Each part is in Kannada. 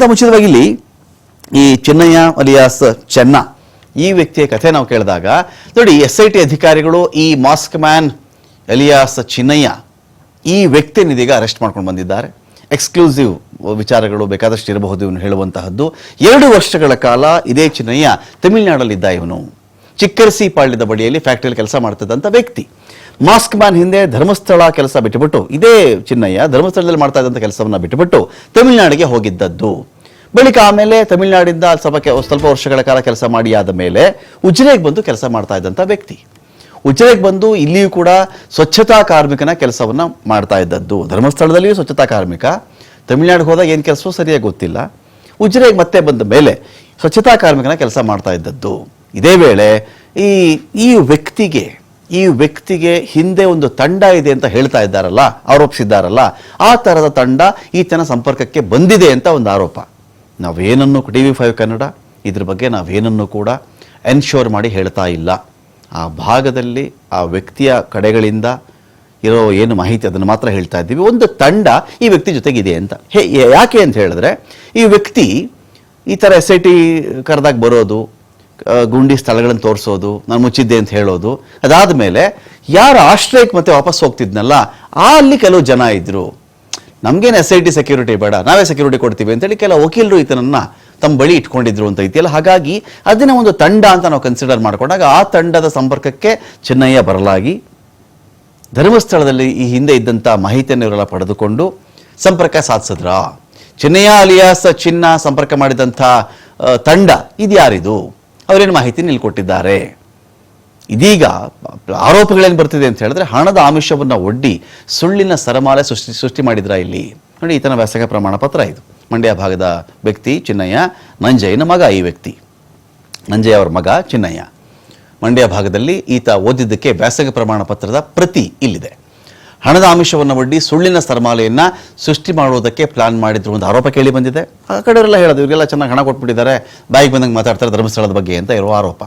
ಮುಂಚಿತವಾಗಿ ಇಲ್ಲಿ ಈ ಚಿನ್ನಯ್ಯ ಅಲಿಯಾಸ್ ಚೆನ್ನ ಈ ವ್ಯಕ್ತಿಯ ಕಥೆ ನಾವು ಕೇಳಿದಾಗ ನೋಡಿ SIT ಅಧಿಕಾರಿಗಳು ಈ ಮಾಸ್ಕ್ ಮ್ಯಾನ್ ಅಲಿಯಾಸ್ ಚಿನ್ನಯ್ಯ ಈ ವ್ಯಕ್ತಿಯನ್ನು ಇದೀಗ ಅರೆಸ್ಟ್ ಮಾಡ್ಕೊಂಡು ಬಂದಿದ್ದಾರೆ. ಎಕ್ಸ್ಕ್ಲೂಸಿವ್ ವಿಚಾರಗಳು ಬೇಕಾದಷ್ಟು ಇರಬಹುದು ಇವನು ಹೇಳುವಂತಹದ್ದು. 2 ವರ್ಷಗಳ ಕಾಲ ಇದೇ ಚಿನ್ನಯ್ಯ ತಮಿಳುನಾಡಲ್ಲಿದ್ದ. ಇವನು ಚಿಕ್ಕರಸಿ ಪಾಳ್ಯದ ಬಳಿಯಲ್ಲಿ ಫ್ಯಾಕ್ಟರಿಯಲ್ಲಿ ಕೆಲಸ ಮಾಡ್ತಿದ್ದಂಥ ವ್ಯಕ್ತಿ. ಮಾಸ್ಕ್ ಮ್ಯಾನ್ ಹಿಂದೆ ಧರ್ಮಸ್ಥಳ ಕೆಲಸ ಬಿಟ್ಟುಬಿಟ್ಟು ಇದೇ ಚಿನ್ನಯ್ಯ ಧರ್ಮಸ್ಥಳದಲ್ಲಿ ಮಾಡ್ತಾ ಇದ್ದಂಥ ಕೆಲಸವನ್ನ ಬಿಟ್ಟುಬಿಟ್ಟು ತಮಿಳುನಾಡಿಗೆ ಹೋಗಿದ್ದದ್ದು. ಬಳಿಕ ಆಮೇಲೆ ತಮಿಳುನಾಡಿಂದ ಸ್ವಲ್ಪ ವರ್ಷಗಳ ಕಾಲ ಕೆಲಸ ಮಾಡಿ ಆದ ಮೇಲೆ ಉಜಿರೆಗೆ ಬಂದು ಕೆಲಸ ಮಾಡ್ತಾ ಇದ್ದಂಥ ವ್ಯಕ್ತಿ. ಉಜಿರೆಗೆ ಬಂದು ಇಲ್ಲಿಯೂ ಕೂಡ ಸ್ವಚ್ಛತಾ ಕಾರ್ಮಿಕನ ಕೆಲಸವನ್ನ ಮಾಡ್ತಾ ಇದ್ದದ್ದು. ಧರ್ಮಸ್ಥಳದಲ್ಲಿಯೂ ಸ್ವಚ್ಛತಾ ಕಾರ್ಮಿಕ, ತಮಿಳುನಾಡಿಗೆ ಹೋದಾಗ ಏನು ಕೆಲಸವೋ ಸರಿಯಾಗಿ ಗೊತ್ತಿಲ್ಲ. ಉಜಿರೆಗೆ ಮತ್ತೆ ಬಂದ ಮೇಲೆ ಸ್ವಚ್ಛತಾ ಕಾರ್ಮಿಕನ ಕೆಲಸ ಮಾಡ್ತಾ ಇದ್ದದ್ದು. ಇದೇ ವೇಳೆ ಈ ವ್ಯಕ್ತಿಗೆ ಹಿಂದೆ ಒಂದು ತಂಡ ಇದೆ ಅಂತ ಹೇಳ್ತಾ ಇದ್ದಾರಲ್ಲ, ಆರೋಪಿಸಿದ್ದಾರಲ್ಲ, ಆ ತರದ ತಂಡ ಈತನ ಸಂಪರ್ಕಕ್ಕೆ ಬಂದಿದೆ ಅಂತ ಒಂದು ಆರೋಪ. ನಾವೇನನ್ನು TV5 ಕನ್ನಡ ಇದ್ರ ಬಗ್ಗೆ ನಾವೇನನ್ನು ಕೂಡ ಎನ್ಶೋರ್ ಮಾಡಿ ಹೇಳ್ತಾ ಇಲ್ಲ. ಆ ಭಾಗದಲ್ಲಿ ಆ ವ್ಯಕ್ತಿಯ ಕಡೆಗಳಿಂದ ಇರೋ ಏನು ಮಾಹಿತಿ ಅದನ್ನು ಮಾತ್ರ ಹೇಳ್ತಾ ಇದ್ದೀವಿ. ಒಂದು ತಂಡ ಈ ವ್ಯಕ್ತಿ ಜೊತೆಗಿದೆ ಅಂತ. ಯಾಕೆ ಅಂತ ಹೇಳಿದ್ರೆ ಈ ವ್ಯಕ್ತಿ ಈ ಥರ SIT ಕರೆದಾಗ ಬರೋದು, ಗುಂಡಿ ಸ್ಥಳಗಳನ್ನು ತೋರಿಸೋದು, ನಾನು ಮುಚ್ಚಿದ್ದೆ ಅಂತ ಹೇಳೋದು, ಅದಾದ ಮೇಲೆ ಯಾರು ಆಶ್ರಯಕ್ಕೆ ಮತ್ತೆ ವಾಪಸ್ ಹೋಗ್ತಿದ್ನಲ್ಲ ಅಲ್ಲಿ ಕೆಲವು ಜನ ಇದ್ರು. ನಮ್ಗೇನು SIT ಸೆಕ್ಯೂರಿಟಿ ಬೇಡ, ನಾವೇ ಸೆಕ್ಯೂರಿಟಿ ಕೊಡ್ತೀವಿ ಅಂತೇಳಿ ಕೆಲವು ವಕೀಲರು ಈತನನ್ನ ತಮ್ಮ ಬಳಿ ಇಟ್ಕೊಂಡಿದ್ರು ಅಂತ ಇದೆಯಲ್ಲ. ಹಾಗಾಗಿ ಅದನ್ನ ಒಂದು ತಂಡ ಅಂತ ನಾವು ಕನ್ಸಿಡರ್ ಮಾಡಿಕೊಂಡಾಗ ಆ ತಂಡದ ಸಂಪರ್ಕಕ್ಕೆ ಚಿನ್ನಯ್ಯ ಬರಲಾಗಿ ಧರ್ಮಸ್ಥಳದಲ್ಲಿ ಈ ಹಿಂದೆ ಇದ್ದಂಥ ಮಾಹಿತಿಯನ್ನು ಇವರೆಲ್ಲ ಪಡೆದುಕೊಂಡು ಸಂಪರ್ಕ ಸಾಧಿಸಿದ್ರ. ಚಿನ್ನಯ್ಯ ಅಲಿಯಾಸ್ ಚಿನ್ನ ಸಂಪರ್ಕ ಮಾಡಿದಂಥ ತಂಡ ಇದ್ಯಾರಿದು, ಅವರೇನು ಮಾಹಿತಿ ನಿಲ್ಕೊಟ್ಟಿದ್ದಾರೆ. ಇದೀಗ ಆರೋಪಗಳೇನು ಬರ್ತಿದೆ ಅಂತ ಹೇಳಿದ್ರೆ ಹಣದ ಆಮಿಷವನ್ನು ಒಡ್ಡಿ ಸುಳ್ಳಿನ ಸರಮಾಲೆ ಸೃಷ್ಟಿ ಮಾಡಿದ್ರ ಇಲ್ಲಿ. ನೋಡಿ, ಈತನ ವ್ಯಾಸಂಗ ಪ್ರಮಾಣ ಪತ್ರ ಇದು. ಮಂಡ್ಯ ಭಾಗದ ವ್ಯಕ್ತಿ ಚಿನ್ನಯ್ಯ, ನಂಜಯ್ಯನ ಮಗ. ಈ ವ್ಯಕ್ತಿ ನಂಜಯ್ಯ ಅವರ ಮಗ ಚಿನ್ನಯ್ಯ. ಮಂಡ್ಯ ಭಾಗದಲ್ಲಿ ಈತ ಓದಿದ್ದಕ್ಕೆ ವ್ಯಾಸಂಗ ಪ್ರಮಾಣ ಪತ್ರದ ಪ್ರತಿ ಇಲ್ಲಿದೆ. ಹಣದ ಆಮಿಷವನ್ನು ಒಡ್ಡಿ ಸುಳ್ಳಿನ ಸರಮಾಲೆಯನ್ನ ಸೃಷ್ಟಿ ಮಾಡುವುದಕ್ಕೆ ಪ್ಲಾನ್ ಮಾಡಿದ್ರು ಒಂದು ಆರೋಪ ಕೇಳಿ ಬಂದಿದೆ. ಆ ಕಡೆಯವರೆಲ್ಲ ಹೇಳೋದು ಇವರಿಗೆಲ್ಲ ಚೆನ್ನಾಗಿ ಹಣ ಕೊಟ್ಬಿಟ್ಟಿದ್ದಾರೆ, ಬಾಯಿಗೆ ಬಂದಂಗೆ ಮಾತಾಡ್ತಾರೆ ಧರ್ಮಸ್ಥಳದ ಬಗ್ಗೆ ಅಂತ ಇರುವ ಆರೋಪ.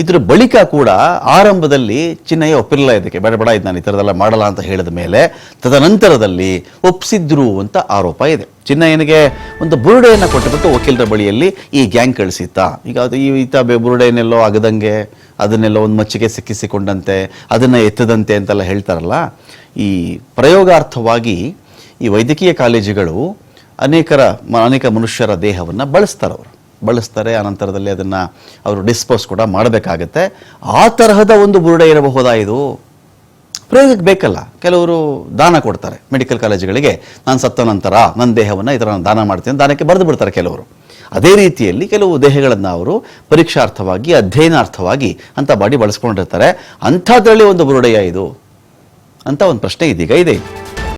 ಇದ್ರ ಬಳಿಕ ಕೂಡ ಆರಂಭದಲ್ಲಿ ಚಿನ್ನಯ್ಯ ಒಪ್ಪಿರಲಿಲ್ಲ, ಇದಕ್ಕೆ ಬೇಡ ಇದು ನಾನು ಈ ಥರದೆಲ್ಲ ಮಾಡಲ್ಲ ಅಂತ ಹೇಳಿದ ಮೇಲೆ ತದನಂತರದಲ್ಲಿ ಒಪ್ಪಿಸಿದ್ರು ಅಂತ ಆರೋಪ ಇದೆ. ಚಿನ್ನಯ್ಯನಿಗೆ ಒಂದು ಬುರುಡೆಯನ್ನು ಕೊಟ್ಟುಬಿಟ್ಟು ವಕೀಲರ ಬಳಿಯಲ್ಲಿ ಈ ಗ್ಯಾಂಗ್ ಕಳಿಸಿತ್ತ. ಈಗ ಅದು ಈತ ಬುರುಡೆಯನ್ನೆಲ್ಲೋ ಆಗದಂಗೆ ಅದನ್ನೆಲ್ಲೋ ಒಂದು ಮಚ್ಚಿಗೆ ಸಿಕ್ಕಿಸಿಕೊಂಡಂತೆ ಅದನ್ನು ಎತ್ತದಂತೆ ಅಂತೆಲ್ಲ ಹೇಳ್ತಾರಲ್ಲ. ಈ ಪ್ರಯೋಗಾರ್ಥವಾಗಿ ಈ ವೈದ್ಯಕೀಯ ಕಾಲೇಜುಗಳು ಅನೇಕ ಮನುಷ್ಯರ ದೇಹವನ್ನು ಬಳಸ್ತಾರೆ. ಅನಂತರದಲ್ಲಿ ಅದನ್ನು ಅವರು ಡಿಸ್ಪೋಸ್ ಕೂಡ ಮಾಡಬೇಕಾಗತ್ತೆ. ಆ ತರಹದ ಒಂದು ಬುರುಡೆ ಇರಬಹುದಾ ಇದು? ಪ್ರಯೋಗಕ್ಕೆ ಬೇಕಲ್ಲ. ಕೆಲವರು ದಾನ ಕೊಡ್ತಾರೆ ಮೆಡಿಕಲ್ ಕಾಲೇಜುಗಳಿಗೆ, ನಾನು ಸತ್ತ ನಂತರ ನನ್ನ ದೇಹವನ್ನು ಈ ಥರ ದಾನ ಮಾಡ್ತೀನಿ, ದಾನಕ್ಕೆ ಬರೆದು ಬಿಡ್ತಾರೆ ಕೆಲವರು. ಅದೇ ರೀತಿಯಲ್ಲಿ ಕೆಲವು ದೇಹಗಳನ್ನು ಅವರು ಪರೀಕ್ಷಾರ್ಥವಾಗಿ ಅಧ್ಯಯನಾರ್ಥವಾಗಿ ಅಂತ ಮಾಡಿ ಬಳಸ್ಕೊಂಡಿರ್ತಾರೆ. ಅಂಥದ್ರಲ್ಲಿ ಒಂದು ಬುರುಡೆಯ ಇದು ಅಂತ ಒಂದು ಪ್ರಶ್ನೆ ಇದೀಗ ಇದೆ.